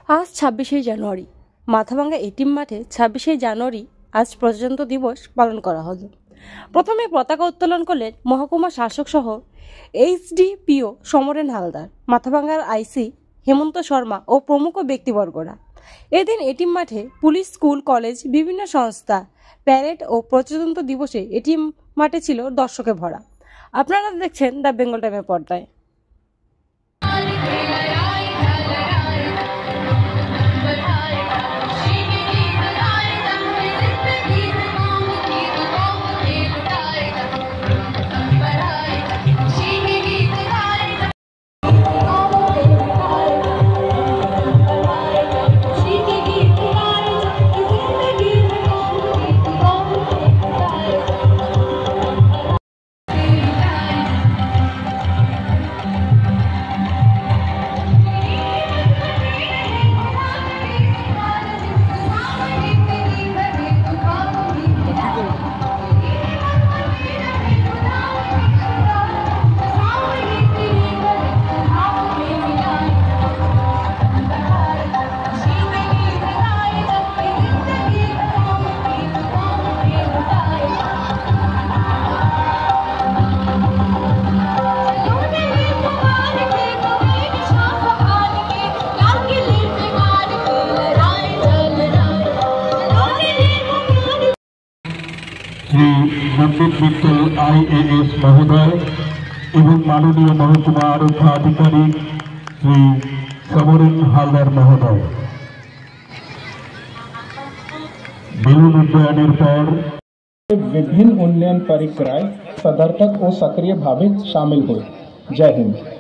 আজ ২৬শে জানুয়ারি মাথাভাঙ্গা এটিএম মাঠে ২৬শে জানুয়ারি আজ প্রজাতন্ত্র দিবস পালন করা হলো। প্রথমে পতাকা উত্তোলন করলেন মহকুমা শাসক সহ এইচডিপিও সমরেন হালদার, মাথাভাঙ্গার আইসি হেমন্ত শর্মা ও প্রমুখ ব্যক্তিবর্গরা। এদিন এটিএম মাঠে পুলিশ, স্কুল, কলেজ, বিভিন্ন সংস্থা প্যারেড ও প্রজাতন্ত্র দিবসে এটিএম মাঠে ছিল দর্শকে ভরা। আপনারা দেখছেন দ্য বেঙ্গল টাইমের পর্দায়। श्री नंदित मित्तल IAS महोदय एवं माननीय महकुमा आरक्षी अधिकारी श्री समरेन हालदार महोदय बेलून उड्डयनेर पर विभिन्न उन्नयन परिक्राय सदर्थक और सक्रिय भावे शामिल हुए। जय हिंद।